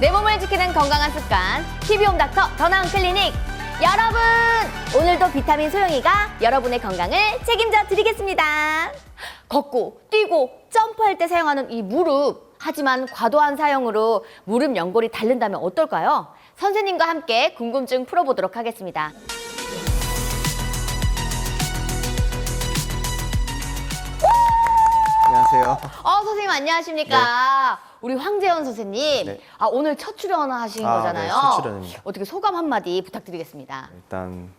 내 몸을 지키는 건강한 습관, TV홈닥터 더 나은 클리닉. 여러분, 오늘도 비타민 소영이가 여러분의 건강을 책임져 드리겠습니다. 걷고, 뛰고, 점프할 때 사용하는 이 무릎. 하지만 과도한 사용으로 무릎 연골이 닳는다면 어떨까요? 선생님과 함께 궁금증 풀어보도록 하겠습니다. 안녕하세요. 선생님 안녕하십니까? 우리 황재원 선생님. 네. 오늘 첫 출연하신 거잖아요. 네, 첫 출연입니다. 어떻게 소감 한마디 부탁드리겠습니다. 일단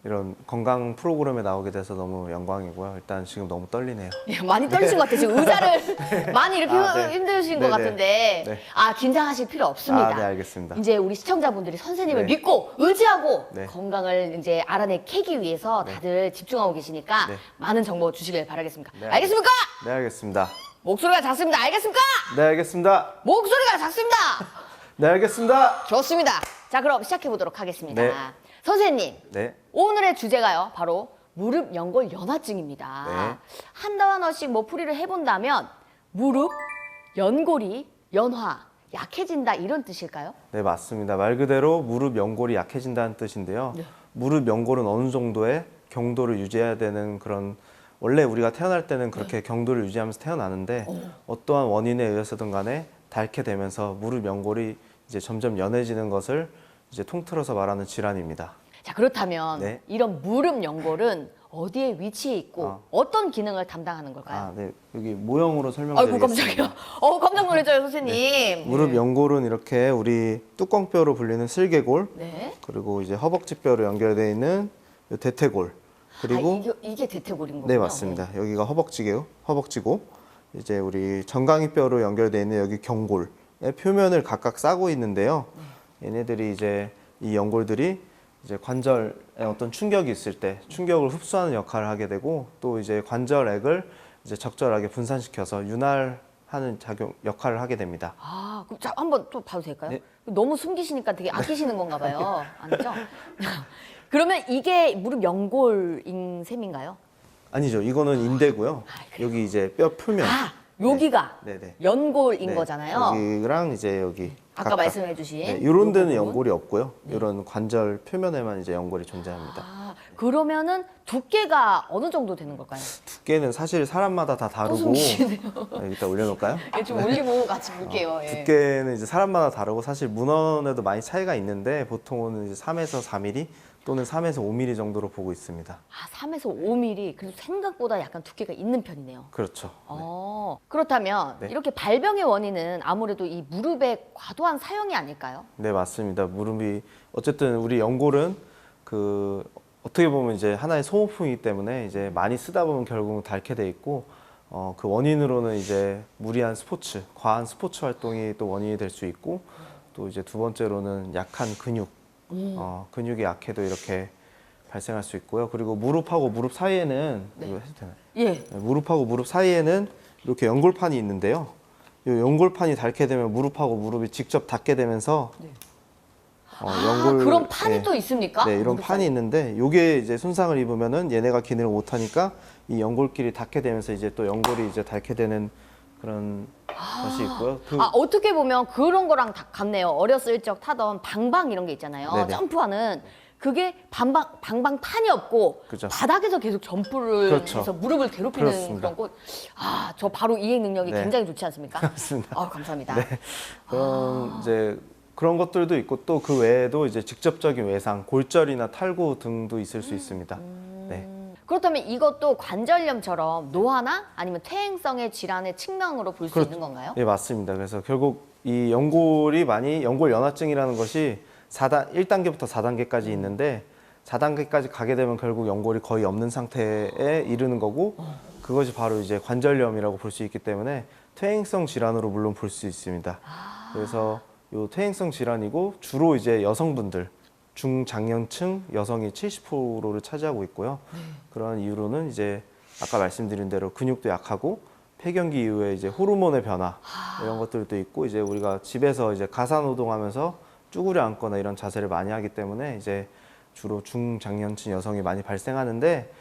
이런 건강 프로그램에 나오게 돼서 너무 영광이고요. 일단 지금 너무 떨리네요. 예, 많이 떨리신 것 같아요. 지금 의자를 많이 이렇게 네. 힘드신 것 네네. 같은데. 네. 긴장하실 필요 없습니다. 네, 알겠습니다. 이제 우리 시청자분들이 선생님을 네. 믿고 의지하고 네. 건강을 이제 알아내 캐기 위해서 다들 집중하고 계시니까 네. 많은 정보 주시길 바라겠습니다. 네, 알겠습니까? 네, 알겠습니다. 목소리가 작습니다. 알겠습니까? 네, 알겠습니다. 목소리가 작습니다. 네, 알겠습니다. 좋습니다. 자, 그럼 시작해 보도록 하겠습니다. 네. 선생님, 네. 오늘의 주제가요, 바로 무릎 연골 연화증입니다. 네. 한 단어씩 풀이를 해본다면 무릎 연골이 연화, 약해진다 이런 뜻일까요? 네, 맞습니다. 말 그대로 무릎 연골이 약해진다는 뜻인데요. 네. 무릎 연골은 어느 정도의 경도를 유지해야 되는 그런, 원래 우리가 태어날 때는 그렇게 경도를 유지하면서 태어나는데 어떠한 원인에 의해서든 간에 닳게 되면서 무릎 연골이 이제 점점 연해지는 것을 이제 통틀어서 말하는 질환입니다. 자, 그렇다면 네. 이런 무릎 연골은 어디에 위치해 있고 어떤 기능을 담당하는 걸까요? 네. 여기 모형으로 아이고, 설명드리겠습니다. 깜짝이야. 깜짝 놀랐어요, 선생님. 무릎 연골은 이렇게 우리 뚜껑뼈로 불리는 슬개골, 네. 그리고 이제 허벅지뼈로 연결되어 있는 요 대퇴골, 그리고 이게 대퇴골인 거군요. 네, 맞습니다. 여기가 허벅지고 이제 우리 정강이뼈로 연결되어 있는 여기 경골의 표면을 각각 싸고 있는데요. 얘네들이 이제 이 연골들이 이제 관절에 어떤 충격이 있을 때 충격을 흡수하는 역할을 하게 되고, 또 이제 관절액을 이제 적절하게 분산시켜서 윤활하는 역할을 하게 됩니다. 그럼 자, 한번 또 봐도 될까요? 네. 너무 숨기시니까 되게 아끼시는 건가 봐요. 아니죠? 그러면 이게 무릎 연골인 셈인가요? 아니죠. 이거는 인대고요. 여기 이제 뼈 표면. 여기가 네네. 연골인 네, 거잖아요. 여기랑 이제 여기 아까 각각. 말씀해 주신 네, 이런 데는 요 부분. 연골이 없고요. 이런 관절 표면에만 이제 연골이 존재합니다. 그러면은 두께가 어느 정도 되는 걸까요? 두께는 사실 사람마다 다 다르고. 숨기시네요. 네, 이따 올려놓을까요? 예, 좀 올리고 같이 볼게요. 예. 두께는 이제 사람마다 다르고 사실 문헌에도 많이 차이가 있는데 보통은 이제 3에서 4mm 또는 3에서 5mm 정도로 보고 있습니다. 3에서 5mm. 그래도 생각보다 약간 두께가 있는 편이네요. 그렇죠. 그렇다면 네. 이렇게 발병의 원인은 아무래도 이 무릎의 과도한 사용이 아닐까요? 네, 맞습니다. 무릎이 어쨌든 우리 연골은 어떻게 보면 이제 하나의 소모품이기 때문에 이제 많이 쓰다 보면 결국은 닳게 돼 있고, 그 원인으로는 이제 무리한 스포츠, 과한 스포츠 활동이 또 원인이 될 수 있고, 또 이제 두 번째로는 약한 근육이 약해도 이렇게 발생할 수 있고요. 그리고 무릎하고 무릎 사이에는 이거 해도 되나요? 예. 네, 무릎하고 무릎 사이에는 이렇게 연골판이 있는데요. 이 연골판이 닳게 되면 무릎하고 무릎이 직접 닿게 되면서 그런 판이 또 있습니까? 네, 이런 판이 있는데 이게 이제 손상을 입으면은 얘네가 기능을 못 하니까 이 연골끼리 닿게 되면서 이제 또 연골이 이제 닳게 되는 그런 것이 있고요. 어떻게 보면 그런 거랑 다 같네요. 어렸을 적 타던 방방 이런 게 있잖아요. 네네. 점프하는 그게 방방판이 없고 그죠. 바닥에서 계속 점프를 그렇죠. 해서 무릎을 괴롭히는 그렇습니다. 그런 거. 저 바로 이해 능력이 네. 굉장히 좋지 않습니까? 맞습니다. 감사합니다. 그런 이제 그런 것들도 있고 또 그 외에도 이제 직접적인 외상, 골절이나 탈구 등도 있을 수 있습니다. 네. 그렇다면 이것도 관절염처럼 노화나 아니면 퇴행성의 질환의 측면으로 볼 수 있는 건가요? 네, 맞습니다. 그래서 결국 이 연골이 연골 연화증이라는 것이 1단계부터 4단계까지 있는데 4단계까지 가게 되면 결국 연골이 거의 없는 상태에 이르는 거고, 그것이 바로 이제 관절염이라고 볼 수 있기 때문에 퇴행성 질환으로 물론 볼 수 있습니다. 그래서 요 퇴행성 질환이고 주로 이제 여성분들, 중장년층 여성이 70%를 차지하고 있고요. 그런 이유로는 이제 아까 말씀드린 대로 근육도 약하고 폐경기 이후에 이제 호르몬의 변화 이런 것들도 있고, 이제 우리가 집에서 이제 가사노동하면서 쭈그려 앉거나 이런 자세를 많이 하기 때문에 이제 주로 중장년층 여성이 많이 발생하는데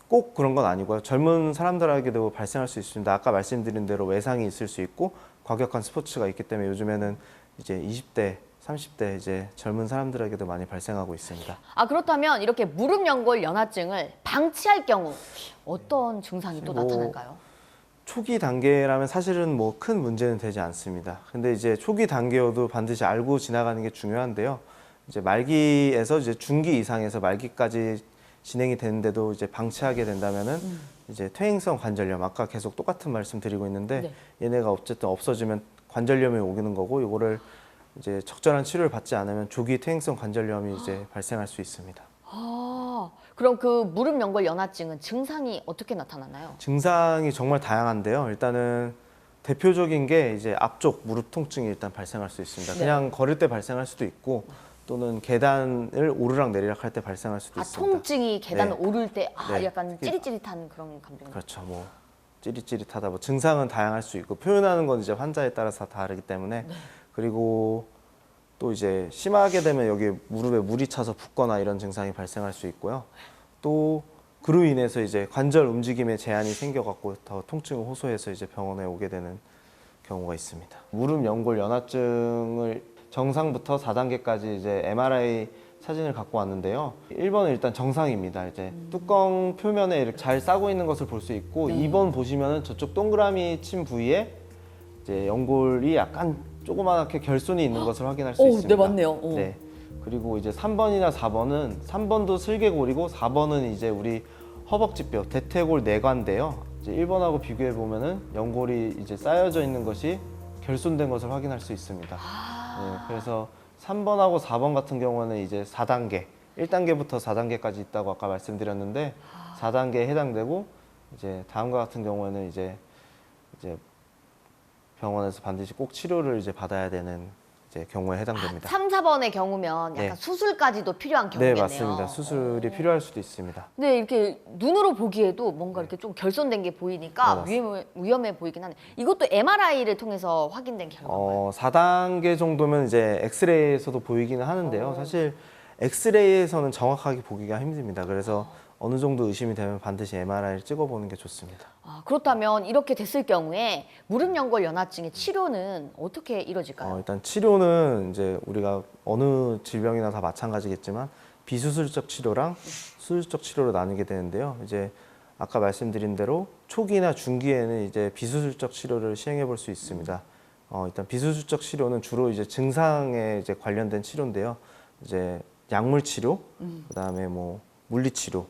꼭 그런 건 아니고요. 젊은 사람들에게도 발생할 수 있습니다. 아까 말씀드린 대로 외상이 있을 수 있고 과격한 스포츠가 있기 때문에 요즘에는 이제 20대, 30대 이제 젊은 사람들에게도 많이 발생하고 있습니다. 그렇다면 이렇게 무릎 연골 연화증을 방치할 경우 어떤 증상이 또 나타날까요? 초기 단계라면 사실은 뭐 큰 문제는 되지 않습니다. 근데 이제 초기 단계여도 반드시 알고 지나가는 게 중요한데요. 이제 말기에서 이제 중기 이상에서 말기까지 진행이 되는데도 이제 방치하게 된다면은 이제 퇴행성 관절염, 아까 계속 똑같은 말씀 드리고 있는데 네. 얘네가 어쨌든 없어지면 관절염이 오는 거고, 이거를 이제 적절한 치료를 받지 않으면 조기 퇴행성 관절염이 이제 발생할 수 있습니다. 그럼 그 무릎 연골 연화증은 증상이 어떻게 나타나나요? 증상이 정말 다양한데요. 일단은 대표적인 게 이제 앞쪽 무릎 통증이 일단 발생할 수 있습니다. 네. 그냥 걸을 때 발생할 수도 있고, 또는 계단을 오르락 내리락 할 때 발생할 수도 있습니다. 통증이 계단을 네. 오를 때 네. 약간 특히- 찌릿찌릿한 그런 감정. 그렇죠. 뭐 찌릿찌릿하다, 뭐 증상은 다양할 수 있고 표현하는 건 이제 환자에 따라서 다르기 때문에 그리고 또 이제 심하게 되면 여기 무릎에 물이 차서 붓거나 이런 증상이 발생할 수 있고요. 또 그로 인해서 이제 관절 움직임에 제한이 생겨갖고 더 통증을 호소해서 이제 병원에 오게 되는 경우가 있습니다. 무릎 연골 연화증을 정상부터 4단계까지 이제 MRI 사진을 갖고 왔는데요. 1번은 일단 정상입니다. 이제 뚜껑 표면에 이렇게 잘 싸고 있는 것을 볼 수 있고, 2번 보시면은 저쪽 동그라미 친 부위에 이제 연골이 약간 조그맣게 결손이 있는 것을 확인할 수 있습니다. 네, 맞네요. 네. 그리고 이제 3번이나 4번은 3번도 슬개골이고 4번은 이제 우리 허벅지뼈 대퇴골 내관인데요. 이제 1번하고 비교해 보면은 연골이 이제 쌓여져 있는 것이 결손된 것을 확인할 수 있습니다. 네, 그래서 3번하고 4번 같은 경우는 이제 4단계, 1단계부터 4단계까지 있다고 아까 말씀드렸는데 4단계에 해당되고, 이제 다음과 같은 경우에는 이제 병원에서 반드시 꼭 치료를 이제 받아야 되는 이제 경우에 해당됩니다. 3, 4번의 경우면 약간 네. 수술까지도 필요한 네, 경우겠네요. 맞습니다. 수술이 필요할 수도 있습니다. 근데 이렇게 눈으로 보기에도 뭔가 이렇게 좀 결손된 게 보이니까 네, 위험해 보이긴 하네. 이것도 MRI를 통해서 확인된 결과인가요? 4단계 정도면 이제 엑스레이에서도 보이기는 하는데요. 사실 엑스레이에서는 정확하게 보기가 힘듭니다. 그래서 어느 정도 의심이 되면 반드시 MRI를 찍어보는 게 좋습니다. 그렇다면 이렇게 됐을 경우에 무릎 연골 연화증의 치료는 어떻게 이루어질까요? 일단 치료는 이제 우리가 어느 질병이나 다 마찬가지겠지만 비수술적 치료랑 수술적 치료로 나누게 되는데요. 이제 아까 말씀드린 대로 초기나 중기에는 이제 비수술적 치료를 시행해 볼 수 있습니다. 일단 비수술적 치료는 주로 이제 증상에 이제 관련된 치료인데요. 이제 약물 치료, 그다음에 뭐 물리 치료,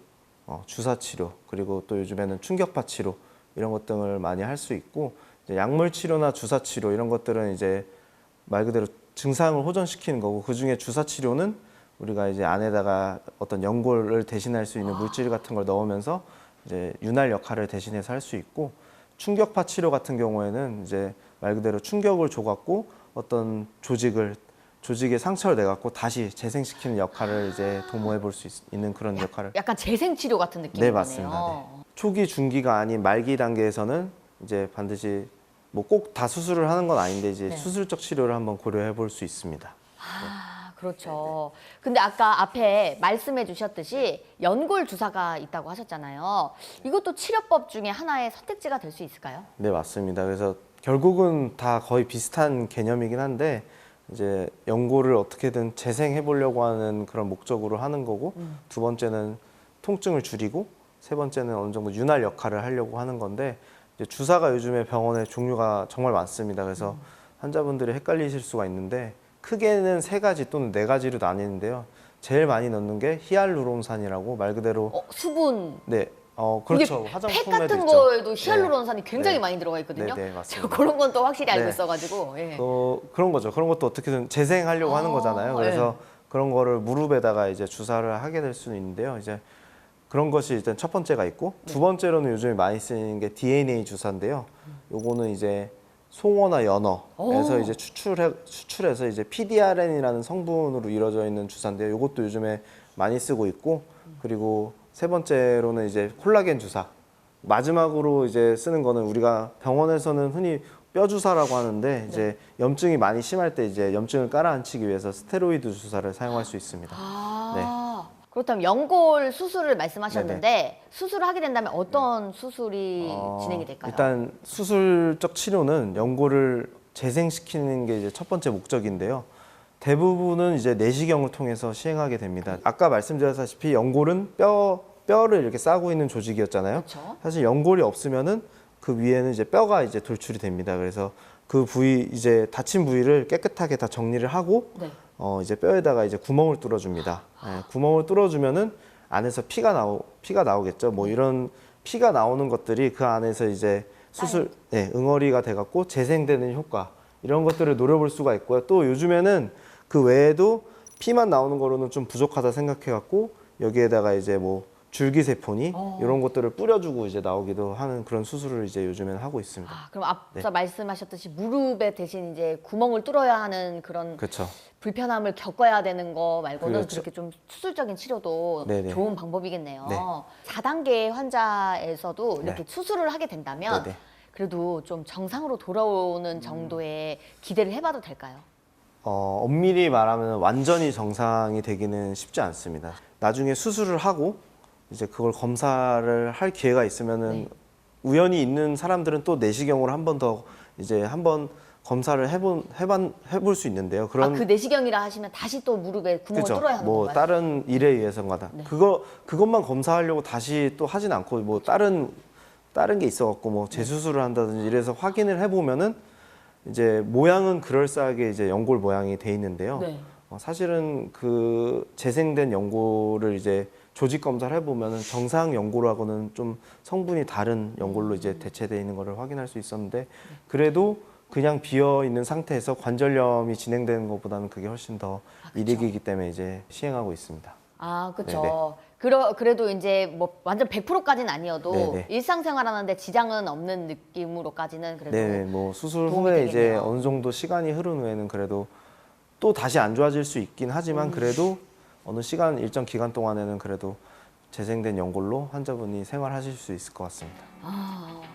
주사 치료, 그리고 또 요즘에는 충격파 치료 이런 것 등을 많이 할 수 있고, 이제 약물 치료나 주사 치료 이런 것들은 이제 말 그대로 증상을 호전시키는 거고, 그 중에 주사 치료는 우리가 이제 안에다가 어떤 연골을 대신할 수 있는 물질 같은 걸 넣으면서 이제 윤활 역할을 대신해서 할 수 있고, 충격파 치료 같은 경우에는 이제 말 그대로 충격을 줘갖고 어떤 조직에 상처를 내갖고 다시 재생시키는 역할을 이제 도모해 볼 수 있는 그런 역할을. 약간 재생 치료 같은 느낌이네요. 네, 맞습니다. 네. 초기, 중기가 아닌 말기 단계에서는 이제 반드시 뭐 꼭 다 수술을 하는 건 아닌데 이제 네. 수술적 치료를 한번 고려해 볼 수 있습니다. 그렇죠. 근데 아까 앞에 말씀해 주셨듯이 연골 주사가 있다고 하셨잖아요. 이것도 치료법 중에 하나의 선택지가 될 수 있을까요? 네, 맞습니다. 그래서 결국은 다 거의 비슷한 개념이긴 한데, 이제 연골을 어떻게든 재생해 보려고 하는 그런 목적으로 하는 거고, 두 번째는 통증을 줄이고, 세 번째는 어느 정도 윤활 역할을 하려고 하는 건데, 이제 주사가 요즘에 병원에 종류가 정말 많습니다. 그래서 환자분들이 헷갈리실 수가 있는데, 크게는 3가지 또는 4가지로 나뉘는데요. 제일 많이 넣는 게 히알루론산이라고, 말 그대로 수분. 네, 그렇죠. 이게 팩 화장품에도 같은 있죠. 거에도 히알루론산이 굉장히 네. 많이 들어가 있거든요. 네, 맞습니다. 그런 건 또 확실히 알고 네. 있어가지고. 예. 그런 거죠. 그런 것도 어떻게든 재생하려고 하는 거잖아요. 그래서 그런 거를 무릎에다가 이제 주사를 하게 될 수는 있는데요. 이제 그런 것이 일단 첫 번째가 있고, 두 번째로는 요즘에 많이 쓰이는 게 DNA 주사인데요. 요거는 이제 송어나 연어에서 이제 추출해서 이제 PDRN이라는 성분으로 이루어져 있는 주사인데요. 요것도 요즘에 많이 쓰고 있고, 그리고 세 번째로는 이제 콜라겐 주사. 마지막으로 이제 쓰는 거는 우리가 병원에서는 흔히 뼈 주사라고 하는데, 이제 염증이 많이 심할 때 이제 염증을 깔아앉히기 위해서 스테로이드 주사를 사용할 수 있습니다. 그렇다면 연골 수술을 말씀하셨는데 수술을 하게 된다면 어떤 수술이 진행이 될까요? 일단 수술적 치료는 연골을 재생시키는 게 이제 첫 번째 목적인데요. 대부분은 이제 내시경을 통해서 시행하게 됩니다. 아까 말씀드렸다시피 연골은 뼈를 이렇게 싸고 있는 조직이었잖아요. 그렇죠. 사실 연골이 없으면은 그 위에는 이제 뼈가 이제 돌출이 됩니다. 그래서 그 부위 이제 다친 부위를 깨끗하게 다 정리를 하고 네. 이제 뼈에다가 이제 구멍을 뚫어줍니다. 예, 구멍을 뚫어주면은 안에서 피가 나오겠죠. 뭐 이런 피가 나오는 것들이 그 안에서 이제 응어리가 돼갖고 재생되는 효과 이런 것들을 노려볼 수가 있고요. 또 요즘에는 그 외에도 피만 나오는 거로는 좀 부족하다 생각해갖고 여기에다가 이제 뭐 줄기세포니 이런 것들을 뿌려주고 이제 나오기도 하는 그런 수술을 이제 요즘에는 하고 있습니다. 그럼 앞서 말씀하셨듯이 무릎에 대신 이제 구멍을 뚫어야 하는 그런 그렇죠. 불편함을 겪어야 되는 거 말고는 그렇죠. 그렇게 좀 수술적인 치료도 네네. 좋은 방법이겠네요. 네. 4단계 환자에서도 이렇게 네. 수술을 하게 된다면 네네. 그래도 좀 정상으로 돌아오는 정도의 기대를 해봐도 될까요? 엄밀히 말하면 완전히 정상이 되기는 쉽지 않습니다. 나중에 수술을 하고 이제 그걸 검사를 할 기회가 있으면은 네. 우연히 있는 사람들은 또 내시경으로 한 번 더 이제 한번 검사를 해볼 수 있는데요. 그런 그 내시경이라 하시면 다시 또 무릎에 구멍을 그죠. 뚫어야 하는 뭐 건가요? 다른 일에 의해서마다 네. 그것만 검사하려고 다시 또 하진 않고 뭐 다른 게 있어갖고 뭐 재수술을 한다든지 이래서 확인을 해보면은 이제 모양은 그럴싸하게 이제 연골 모양이 돼 있는데요. 네. 사실은 그 재생된 연골을 이제 조직 검사를 해보면은 정상 연골하고는 좀 성분이 다른 연골로 이제 대체되어 있는 것을 확인할 수 있었는데 그래도 그냥 비어 있는 상태에서 관절염이 진행되는 것보다는 그게 훨씬 더 이득이기 때문에 이제 시행하고 있습니다. 그렇죠. 그래도 이제 뭐 완전 100%까지는 아니어도 네네. 일상생활하는데 지장은 없는 느낌으로까지는 그래도 네, 뭐 수술 도움이 후에 이제 되겠네요. 어느 정도 시간이 흐른 후에는 그래도 또 다시 안 좋아질 수 있긴 하지만 그래도 어느 일정 기간 동안에는 그래도 재생된 연골로 환자분이 생활하실 수 있을 것 같습니다.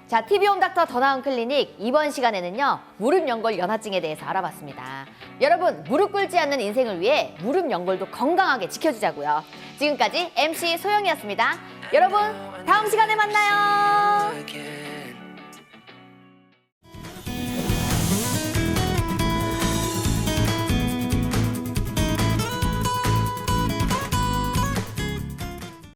자, TV홈 닥터 더 나은 클리닉 이번 시간에는요 무릎 연골 연화증에 대해서 알아봤습니다. 여러분 무릎 꿇지 않는 인생을 위해 무릎 연골도 건강하게 지켜주자고요. 지금까지 MC 소영이었습니다. 여러분 다음 시간에 만나요. again.